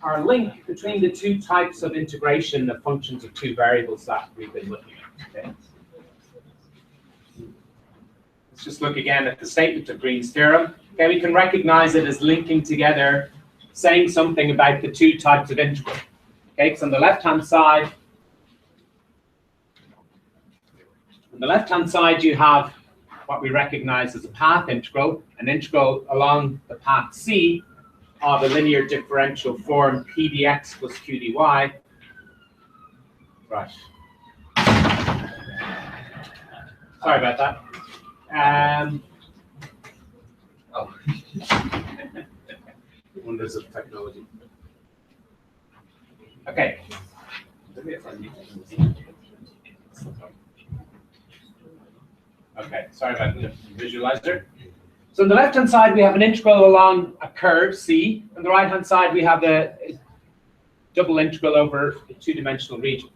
our link between the two types of integration of functions of two variables that we've been looking at. Okay? Let's just look again at the statement of Green's theorem. Okay, we can recognize it as linking together, saying something about the two types of integral. Okay, because on the left-hand side, you have what we recognize as a path integral, an integral along the path C of a linear differential form p dx plus q dy. Right. Sorry about that. Oh. Wonders of technology. Okay. Okay, sorry about the visualizer. So on the left-hand side, we have an integral along a curve, C. On the right-hand side, we have a double integral over a two-dimensional region.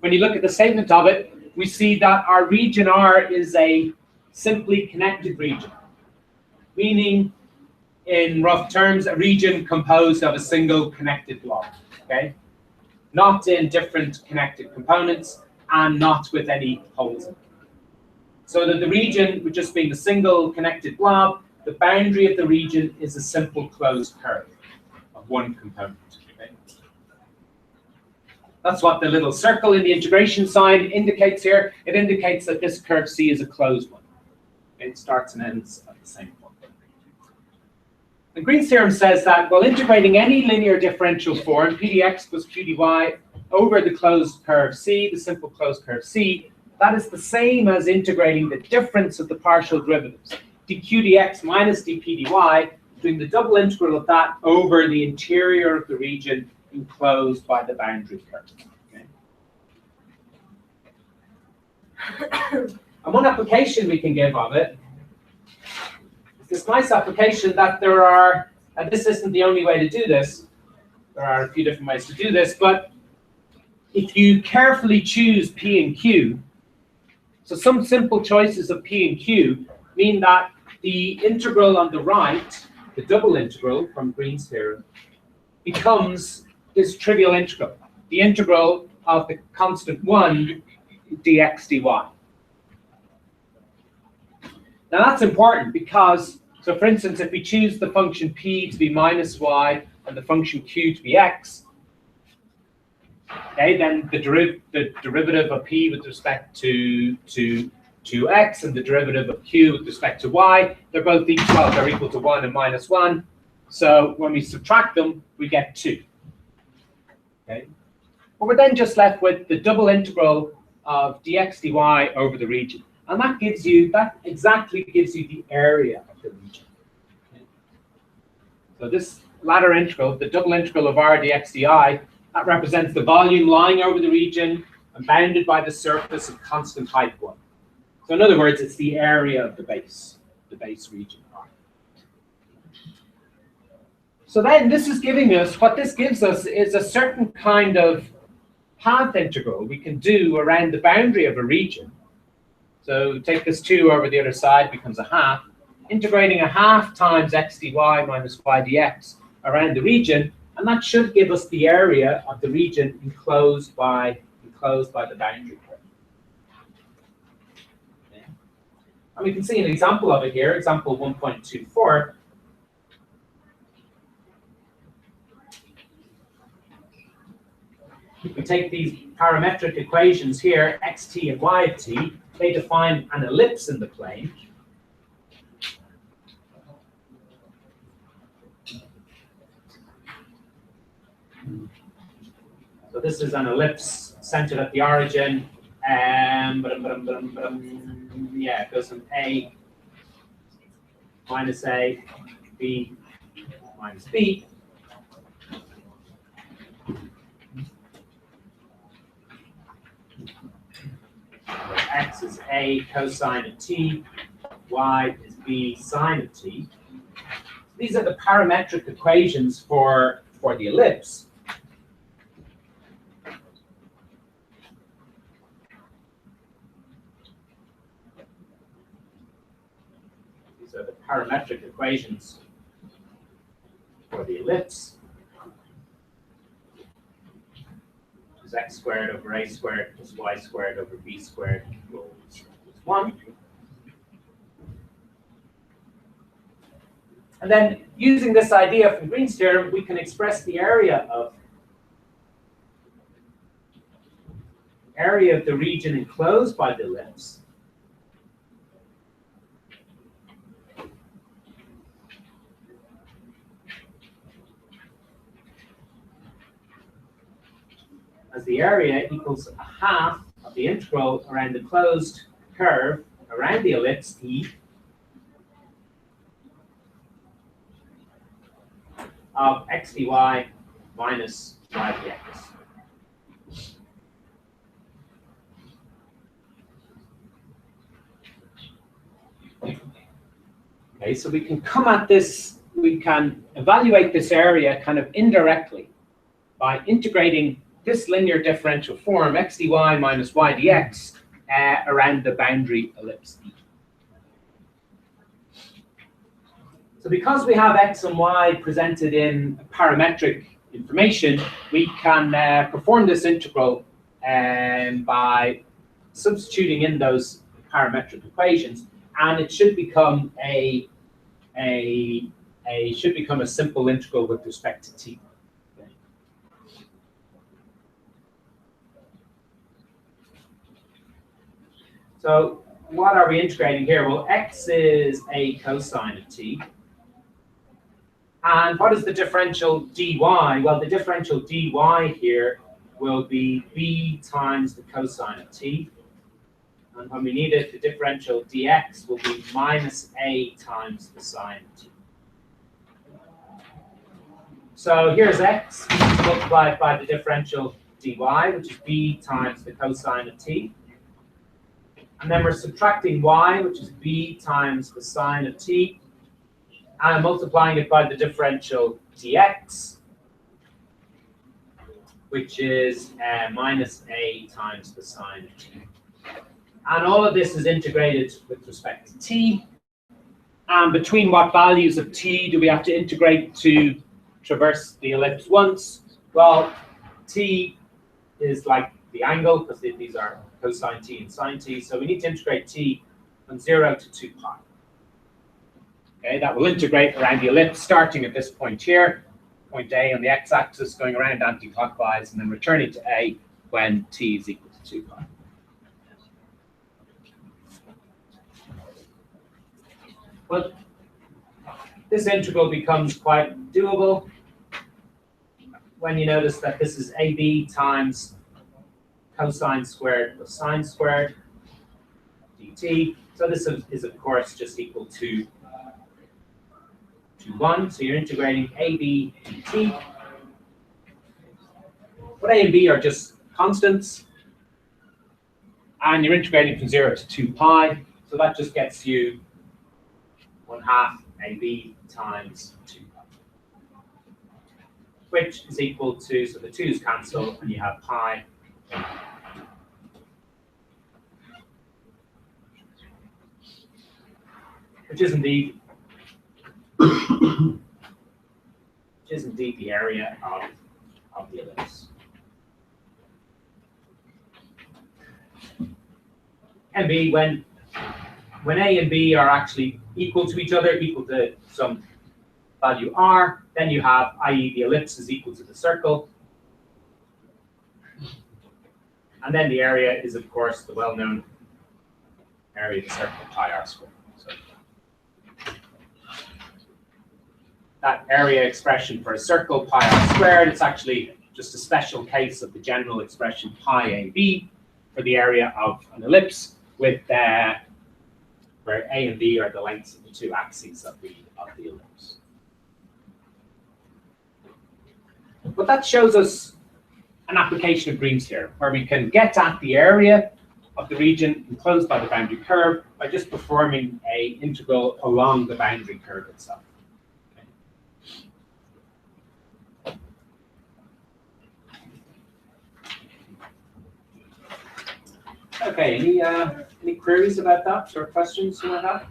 When you look at the statement of it, we see that our region R is a simply connected region, meaning, in rough terms, a region composed of a single connected block, okay? Not in different connected components and not with any holes in it. So that the region, with just being a single connected blob, the boundary of the region is a simple closed curve of one component. Okay? That's what the little circle in the integration sign indicates here. It indicates that this curve C is a closed one. It starts and ends at the same point. And Green's theorem says that while integrating any linear differential form, p dx plus q dy, over the closed curve C, the simple closed curve C, that is the same as integrating the difference of the partial derivatives, dq dx minus dp dy, doing the double integral of that over the interior of the region enclosed by the boundary curve. Okay. And one application we can give of it is this nice application that there are, and this isn't the only way to do this, there are a few different ways to do this, but if you carefully choose P and Q, so some simple choices of P and Q mean that the integral on the right, the double integral from Green's theorem, becomes this trivial integral, the integral of the constant 1 dx dy. Now that's important because, so for instance, if we choose the function p to be minus y and the function q to be x, okay, then the derivative of p with respect to x and the derivative of q with respect to y, they're both equal, well, they're equal to 1 and minus 1. So when we subtract them, we get 2. Okay? But we're then just left with the double integral of dx dy over the region. And that gives you, that exactly gives you the area of the region. Okay? So this latter integral, the double integral of r dx dy, that represents the volume lying over the region and bounded by the surface of constant height 1. So in other words, it's the area of the base region R. So then this is giving us, what this gives us is a certain kind of path integral we can do around the boundary of a region. So take this 2 over the other side, becomes a half. Integrating a half times x dy minus y dx around the region, and that should give us the area of the region enclosed by the boundary curve. Okay. And we can see an example of it here, example 1.24. We take these parametric equations here, xt and y of t. They define an ellipse in the plane. So this is an ellipse centered at the origin. Yeah, it goes from A minus A, B minus B. X is A cosine of t, y is B sine of t. These are the parametric equations for the ellipse. These are the parametric equations for the ellipse. equals x squared over a squared plus y squared over b squared equals 1. And then using this idea from Green's theorem, we can express the area of the region enclosed by the ellipse as the area equals a half of the integral around the closed curve around the ellipse E of x dy minus y dx. Okay, so we can come at this, we can evaluate this area kind of indirectly by integrating this linear differential form, x dy minus y dx, around the boundary ellipse E. So because we have x and y presented in parametric information, we can perform this integral by substituting in those parametric equations, and it should become a simple integral with respect to t. Okay. So what are we integrating here? Well, x is a cosine of t. And what is the differential dy? Well, the differential dy here will be b times the cosine of t. And when we need it, the differential dx will be minus a times the sine of t. So here's x multiplied by the differential dy, which is b times the cosine of t. And then we're subtracting y, which is b times the sine of t, and multiplying it by the differential dx, which is minus a times the sine of t. And all of this is integrated with respect to t. And between what values of t do we have to integrate to traverse the ellipse once? Well, t is like the angle, because these are cosine t and sine t. So we need to integrate t from 0 to 2 pi. Okay, that will integrate around the ellipse, starting at this point here, point A on the x-axis, going around anti-clockwise, and then returning to A when t is equal to 2 pi. But this integral becomes quite doable when you notice that this is AB times cosine squared plus sine squared dt. So this is of course just equal to 1. So you're integrating AB dt. But A and B are just constants. And you're integrating from 0 to 2 pi. So that just gets you 1/2 AB times 2 pi, which is equal to, so the 2's cancel, and you have pi. Which is indeed the area of the ellipse. And B, when A and B are actually equal to each other, equal to some value r, then you have, i.e. the ellipse is equal to the circle. And then the area is, of course, the well-known area of the circle, pi r squared. So that area expression for a circle, pi r squared, it's actually just a special case of the general expression pi ab for the area of an ellipse, with where A and B are the lengths of the two axes of the ellipse. But that shows us an application of Green's theorem, where we can get at the area of the region enclosed by the boundary curve by just performing an integral along the boundary curve itself. Okay, any queries about that or questions you might have?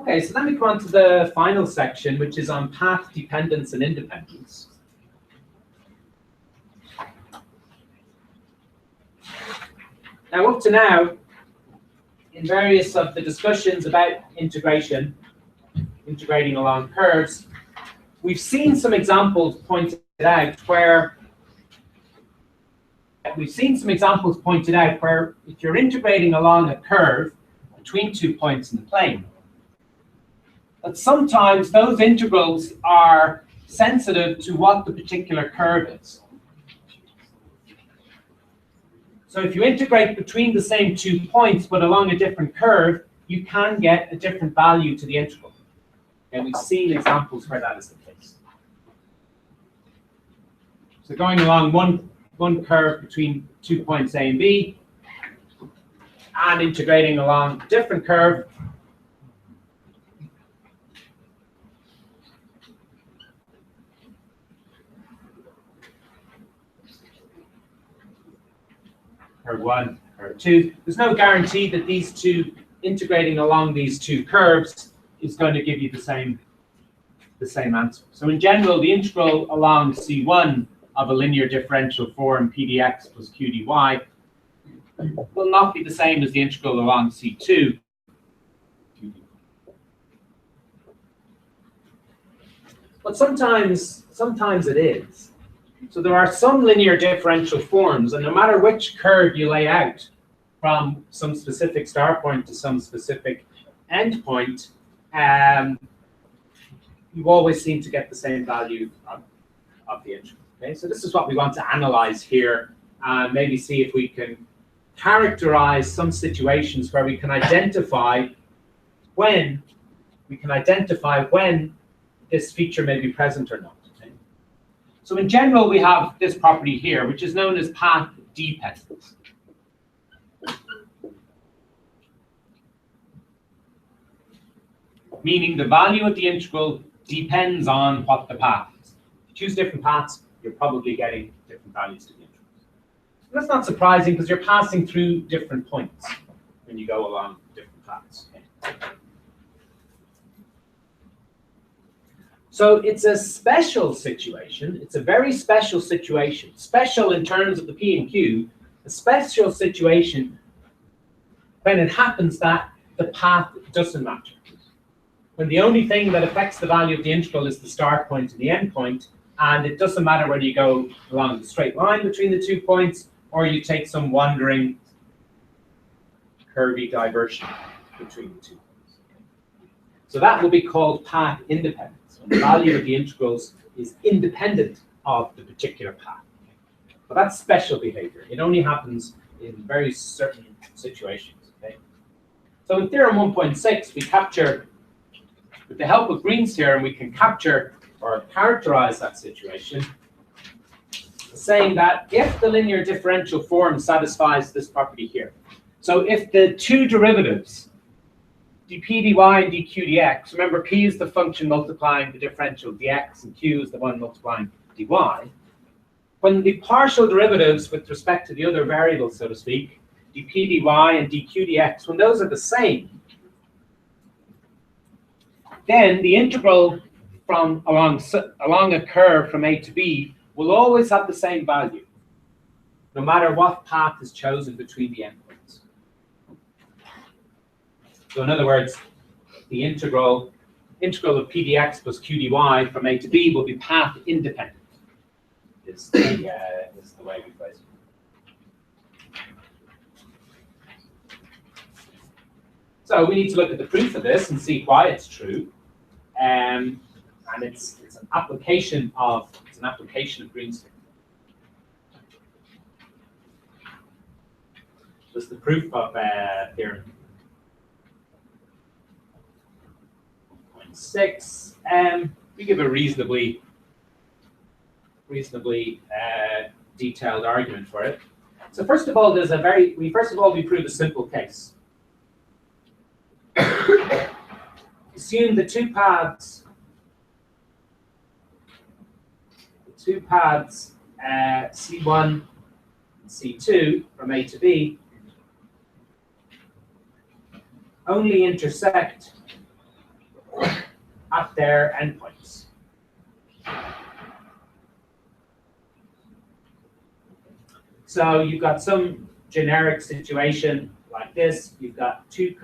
Okay, so then we come on to the final section, which is on path dependence and independence. Now, up to now, in various of the discussions about integrating along curves, we've seen some examples pointed out where if you're integrating along a curve between 2 points in the plane, that sometimes those integrals are sensitive to what the particular curve is. So if you integrate between the same 2 points but along a different curve, you can get a different value to the integral. And we've seen examples where that is the case. So going along one curve between 2 points A and B, and integrating along a different curve, curve 1, curve 2. There's no guarantee that these two, integrating along these two curves, is going to give you the same answer. So in general, the integral along C1 of a linear differential form pdx plus qdy will not be the same as the integral along C2. But sometimes it is. So there are some linear differential forms, and no matter which curve you lay out from some specific start point to some specific end point, you always seem to get the same value of the integral. Okay, so this is what we want to analyze here, and maybe see if we can characterize some situations where we can identify when this feature may be present or not. Okay? So in general, we have this property here, which is known as path dependence. Meaning the value of the integral depends on what the path is. If you choose different paths, you're probably getting different values to the integral. And that's not surprising because you're passing through different points when you go along different paths. Okay? So it's a special situation. It's a very special situation. Special in terms of the P and Q. A special situation when it happens that the path doesn't matter. When the only thing that affects the value of the integral is the start point and the end point, and it doesn't matter whether you go along the straight line between the 2 points or you take some wandering curvy diversion between the 2 points. So that will be called path independence. The value of the integrals is independent of the particular path. But that's special behavior. It only happens in very certain situations. Okay? So in Theorem 1.6, we capture, with the help of Green's theorem, we can capture or characterize that situation, saying that if the linear differential form satisfies this property here, so if the two derivatives, dp dy and dq dx, remember p is the function multiplying the differential dx and q is the one multiplying dy. When the partial derivatives with respect to the other variables, so to speak, dp dy and dq dx, when those are the same, then the integral from along a curve from A to B will always have the same value, no matter what path is chosen between the endpoints. So in other words, the integral of p dx plus q dy from A to B will be path independent. Is the way we phrase it. So we need to look at the proof of this and see why it's true. And it's an application of Green's theorem. This is the proof of theorem 6. We give a reasonably detailed argument for it. So first of all, we prove a simple case. Assume the two paths C1 and C2 from A to B only intersect at their endpoints. So you've got some generic situation like this. You've got 2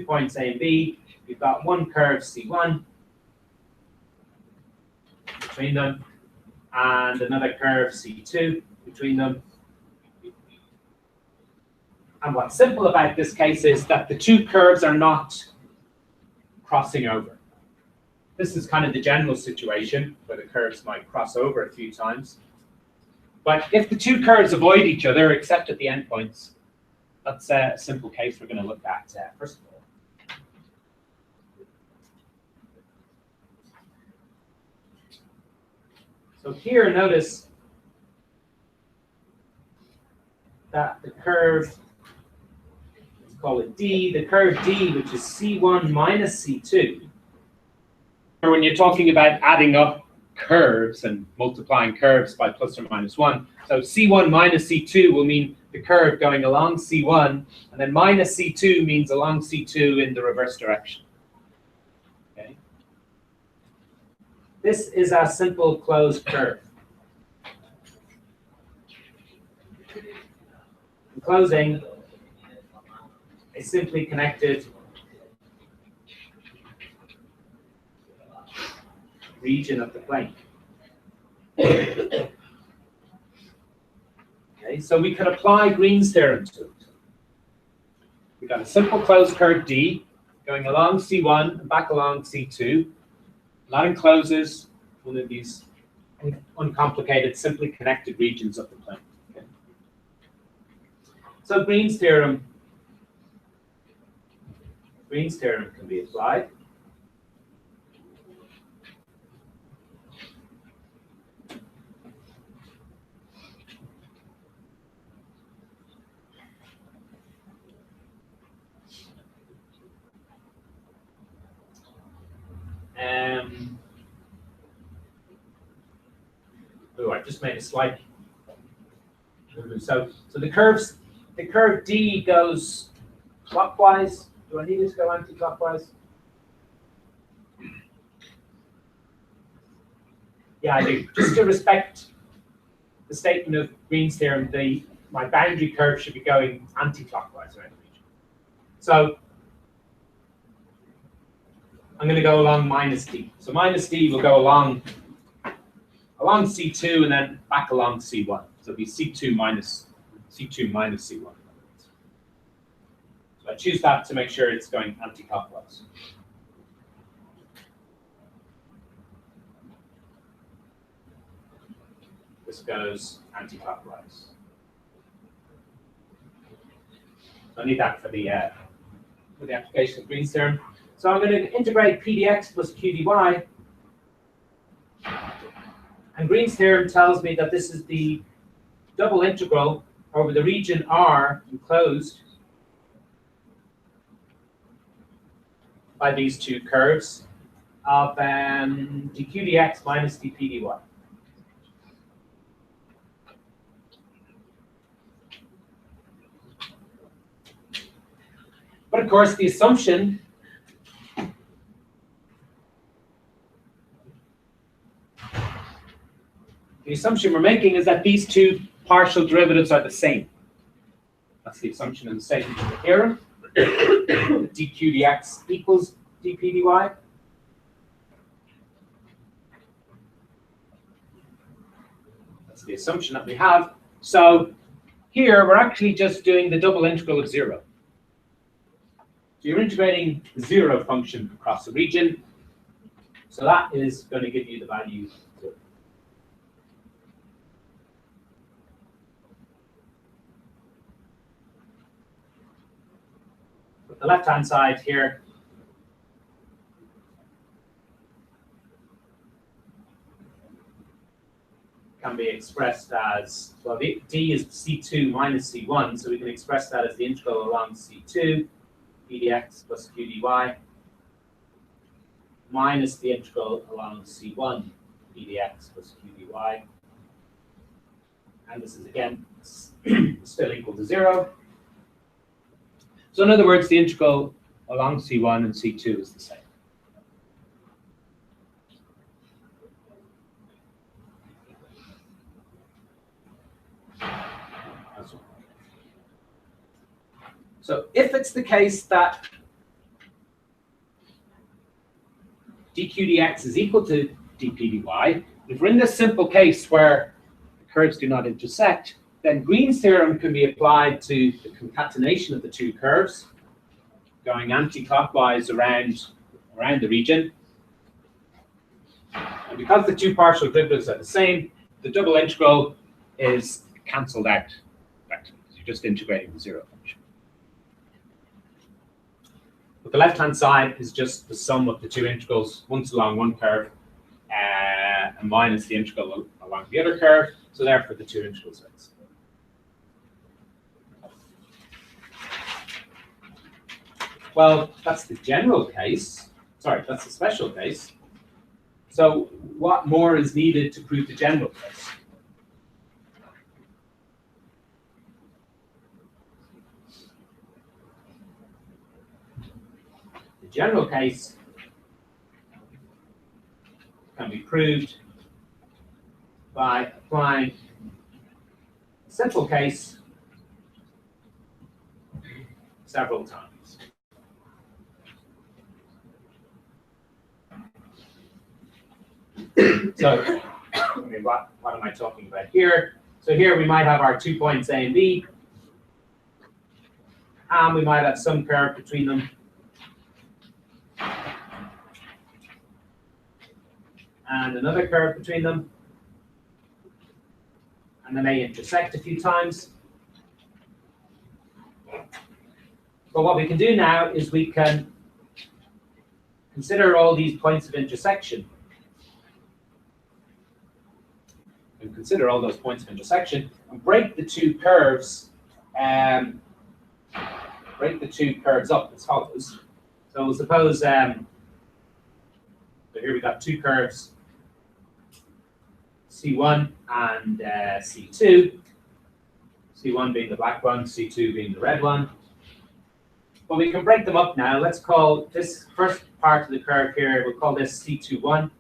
points A and B. You've got one curve C1 between them, and another curve C2 between them. And what's simple about this case is that the 2 curves are not crossing over. This is kind of the general situation where the curves might cross over a few times. But if the 2 curves avoid each other except at the endpoints, that's a simple case we're going to look at first of all. So here, notice that the curve, let's call it D, the curve D, which is C1 minus C2. Or when you're talking about adding up curves and multiplying curves by plus or minus 1. So C1 minus C2 will mean the curve going along C1, and then minus C2 means along C2 in the reverse direction. Okay. This is a simple closed curve. Enclosing a simply connected region of the plane. Okay, so we could apply Green's theorem to it. We've got a simple closed curve D going along C1 and back along C2. That encloses one of these uncomplicated, simply connected regions of the plane. Okay. So Green's theorem can be applied. I just made a slight movement. So the curve D goes clockwise. Do I need it to go anti-clockwise? Yeah, I do. Just to respect the statement of Green's theorem, my boundary curve should be going anti-clockwise around the region. So I'm going to go along minus D. So minus D will go along C2 and then back along C1. So it'll be C2 minus C1. So I choose that to make sure it's going anti-clockwise. This goes anti-clockwise. So I need that for the application of Green's theorem. So I'm going to integrate p dx plus q dy. And Green's theorem tells me that this is the double integral over the region R enclosed by these 2 curves of dq dx minus dp dy. But of course, the assumption we're making is that these 2 partial derivatives are the same. That's the assumption in the statement of the theorem. dq dx equals dp dy. That's the assumption that we have. So here, we're actually just doing the double integral of 0. So you're integrating the 0 function across the region. So that is going to give you the value 0. The left-hand side here can be expressed as, well, D is C2 minus C1, so we can express that as the integral along C2, p dx plus q dy, minus the integral along C1, p dx plus q dy. And this is, again, still equal to 0. So in other words, the integral along C1 and C2 is the same. So if it's the case that dq dx is equal to dp dy, if we're in this simple case where the curves do not intersect, then Green's theorem can be applied to the concatenation of the two curves, going anti-clockwise around the region. And because the two partial derivatives are the same, the double integral is cancelled out. You're just integrating the zero function. But the left-hand side is just the sum of the two integrals, once along one curve, and minus the integral along the other curve. So therefore, the two integral sides. Well, that's the general case. Sorry, that's the special case. So what more is needed to prove the general case? The general case can be proved by applying a simple case several times. So, what am I talking about here? So here we might have our 2 points A and B, and we might have some curve between them. And another curve between them. And then they intersect a few times. But what we can do now is we can consider all these points of intersection. And consider all those points of intersection and break the two curves up as follows. So we'll suppose so here we got two curves, C1 and C2. C1 being the black one, C2 being the red one. But we can break them up now. Let's call this first part of the curve here, we'll call this C21.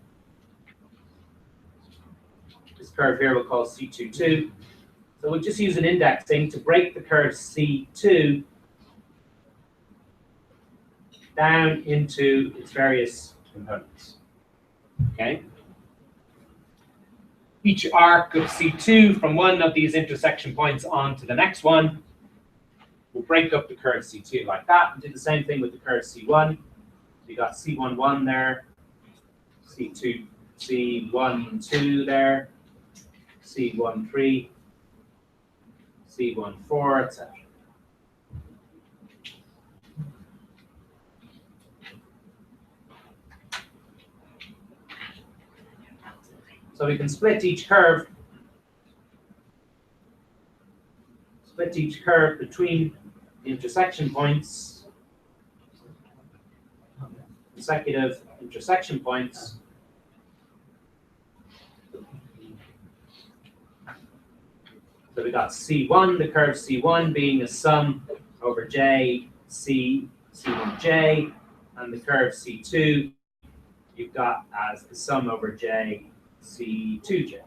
This curve here we'll call C22. So we'll just use an indexing to break the curve C2 down into its various components. Okay. Each arc of C2 from one of these intersection points on to the next one will break up the curve C2 like that, and do the same thing with the curve C1. You got C11 there, C2, C12 there, C13, C14, etc. So we can split each curve between the intersection points, consecutive intersection points. So we got C1, the curve C1 being a sum over J, C, C1J, and the curve C2 you've got as the sum over J, C2J.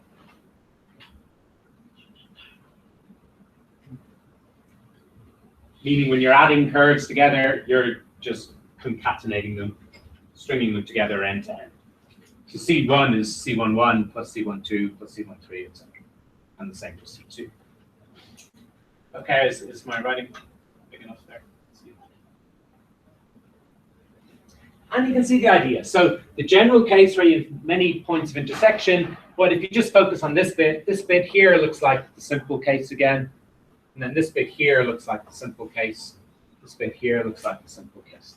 Meaning when you're adding curves together, you're just concatenating them, stringing them together end to end. So C1 is C11 plus C12 plus C13, etc. And the same for C2. Okay, is my writing big enough there? And you can see the idea. So the general case where you have many points of intersection, but if you just focus on this bit here looks like the simple case again. And then this bit here looks like the simple case. This bit here looks like the simple case.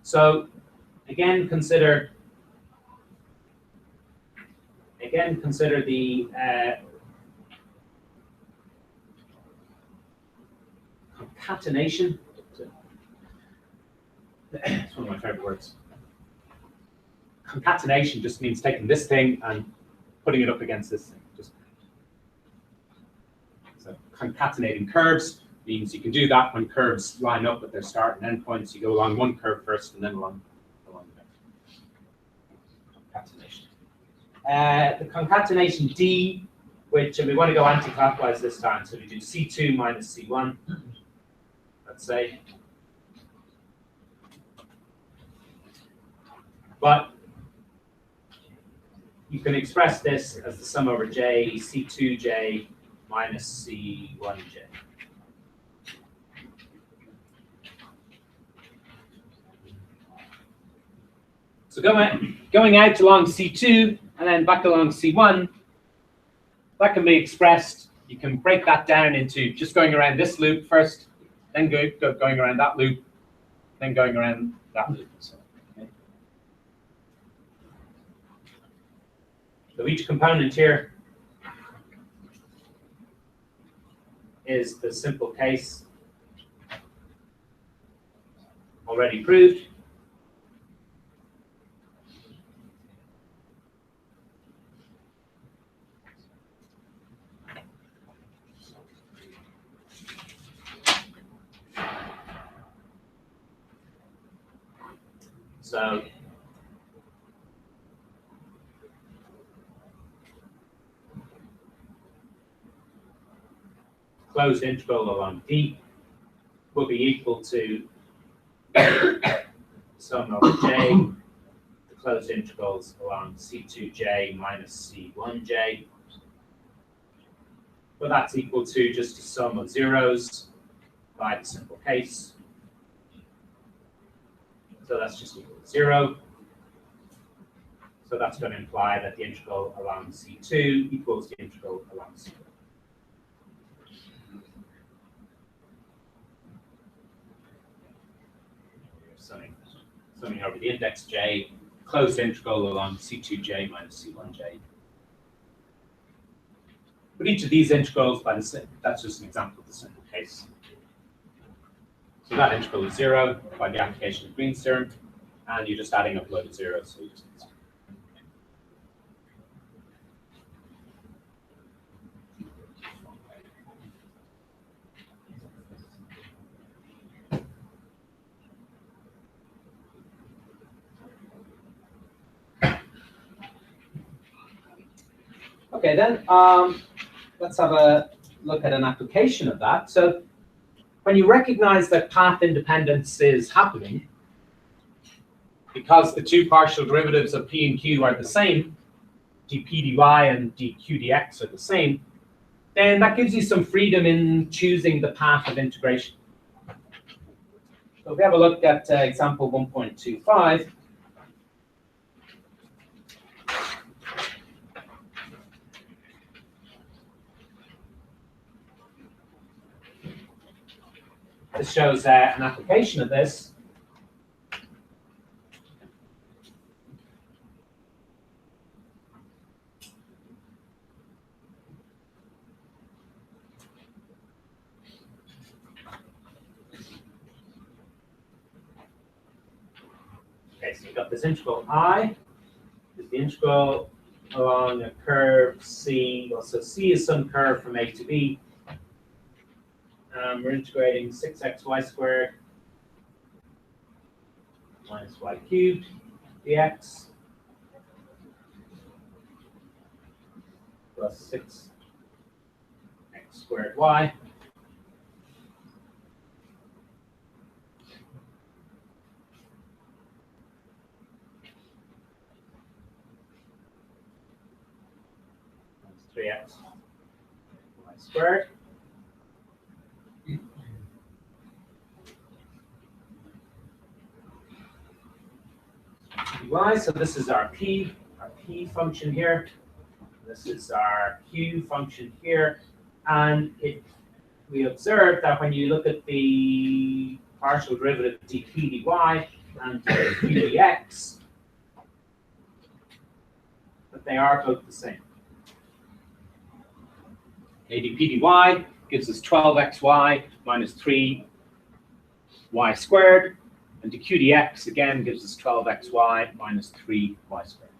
So again, consider the concatenation. It's one of my favorite words. Concatenation just means taking this thing and putting it up against this thing. So concatenating curves means you can do that when curves line up at their start and end points. You go along one curve first and then along the next. Concatenation. the concatenation D, which we want to go anti-clockwise this time, so we do C2 minus C1, let's say. But you can express this as the sum over J, C2J minus C1J. So going out along C2 and then back along C1, that can be expressed. You can break that down into just going around this loop first, then going around that loop, then going around that loop. So each component here is the simple case already proved. So closed integral along D will be equal to sum over J, the closed integrals along C2J minus C1J. But that's equal to just a sum of zeros by the simple case. So that's just equal to 0. So that's going to imply that the integral along C2 equals the integral along C1. Summing over the index J, closed integral along C2J minus C1J. But each of these integrals, that's just an example of the simple case. So that integral is 0 by the application of Green's theorem, and you're just adding up a load of zeros. So you just okay, then let's have a look at an application of that. So when you recognize that path independence is happening, because the two partial derivatives of P and Q are the same, dp dy and dq dx are the same, then that gives you some freedom in choosing the path of integration. So if we have a look at example 1.25, this shows an application of this. Okay, so we've got this integral I, is the integral along a curve C. Well, so C is some curve from A to B. We're integrating 6xy squared minus y cubed dx plus 6x squared y. That's 3x y squared. dy, so this is our p function here. This is our q function here. And we observe that when you look at the partial derivative dp dy and dq dx, that they are both the same. dp dy gives us 12xy minus 3y squared. And dq dx again gives us 12xy minus 3y squared.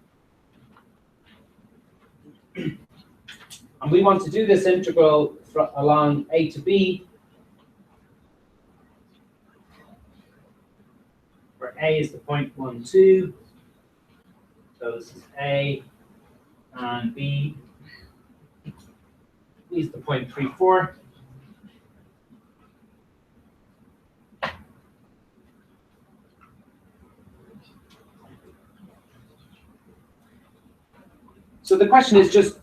And we want to do this integral along a to b, where a is the point 1, 2. So this is a, and B is the 0.34. So the question is just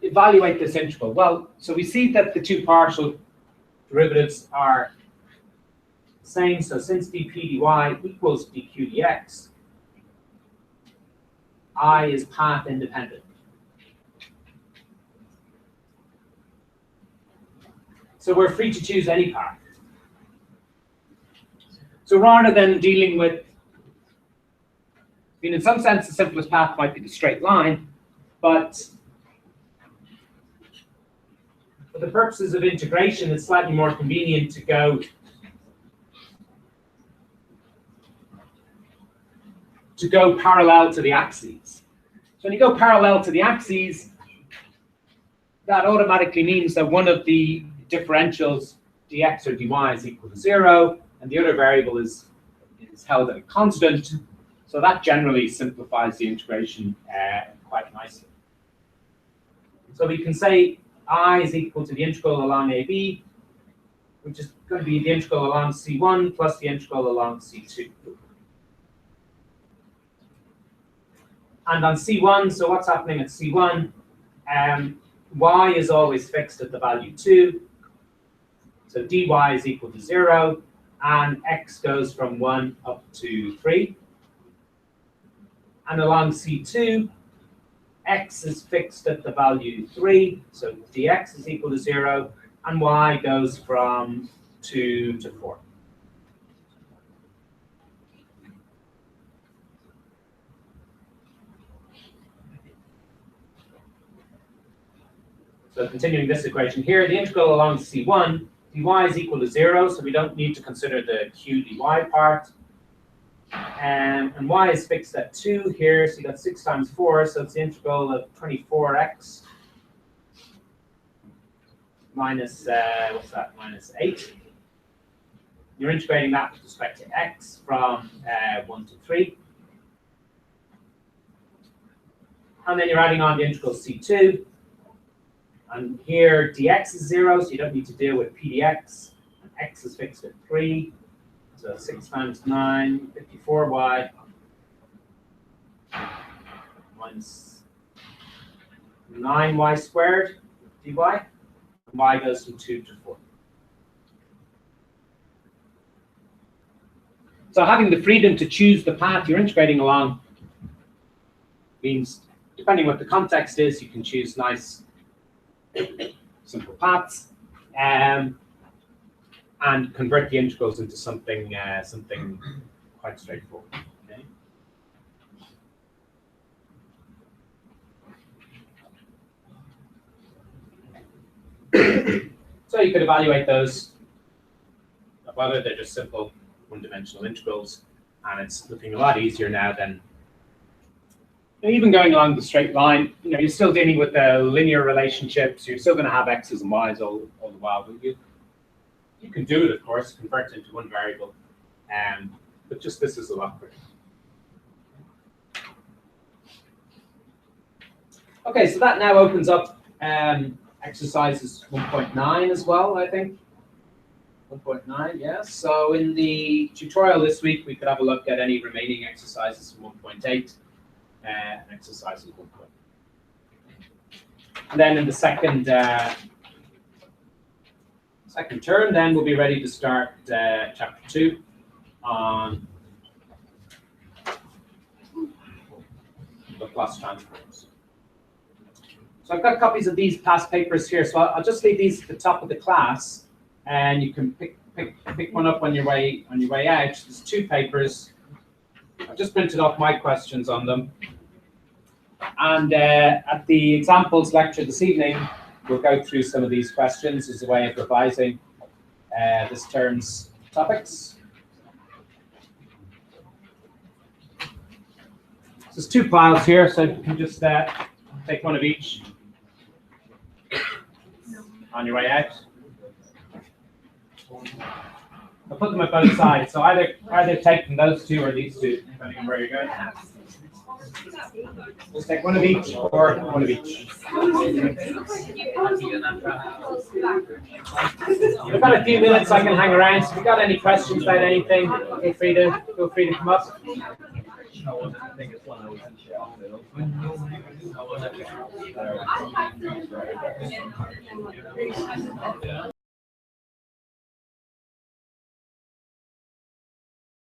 evaluate this integral. Well, so we see that the two partial derivatives are the same. So since dp dy equals dq dx, I is path independent. So we're free to choose any path. So rather than dealing with, in some sense, the simplest path might be the straight line, but for the purposes of integration, it's slightly more convenient to go parallel to the axes. So when you go parallel to the axes, that automatically means that one of the differentials, dx or dy, is equal to 0, and the other variable is held at a constant. So that generally simplifies the integration quite nicely. So we can say I is equal to the integral along AB, which is going to be the integral along C1 plus the integral along C2. And on C1, so what's happening at C1? Y is always fixed at the value 2. So dy is equal to 0, and x goes from 1 up to 3. And along C2, x is fixed at the value 3, so dx is equal to 0, and y goes from 2 to 4. So continuing this equation here, the integral along C1, dy is equal to 0, so we don't need to consider the q dy part. And y is fixed at 2 here, so you got 6 times 4, so it's the integral of 24x minus, what's that, minus 8. You're integrating that with respect to x from 1 to 3. And then you're adding on the integral C2. And here dx is 0, so you don't need to deal with pdx. And x is fixed at 3. So 6 times 9, 54y minus 9y squared dy. And y goes from 2 to 4. So having the freedom to choose the path you're integrating along means, depending what the context is, you can choose nice, simple paths. And convert the integrals into something quite straightforward. Okay. So you could evaluate those, whether they're just simple one-dimensional integrals, and it's looking a lot easier now than even going along the straight line. You're still dealing with the linear relationships. You're still going to have x's and y's all the while, but you can do it, of course, convert it into one variable, but just this is a lot quicker. Okay, so that now opens up exercises 1.9 as well, I think. 1.9, yeah. So in the tutorial this week, we could have a look at any remaining exercises from 1.8 and exercises 1.9. And then in the second term, then we'll be ready to start chapter 2 on Laplace transforms. So I've got copies of these past papers here, so I'll just leave these at the top of the class, and you can pick one up on your way out. There's 2 papers. I've just printed off my questions on them. And at the examples lecture this evening, we'll go through some of these questions as a way of revising this term's topics. So there's 2 files here, so you can just take one of each on your way out. I'll put them at both sides, so either take from those 2 or these 2, depending on where you're going. Just take one of each or one of each. We've got a few minutes, I can hang around. So if you've got any questions about anything, feel free to come up.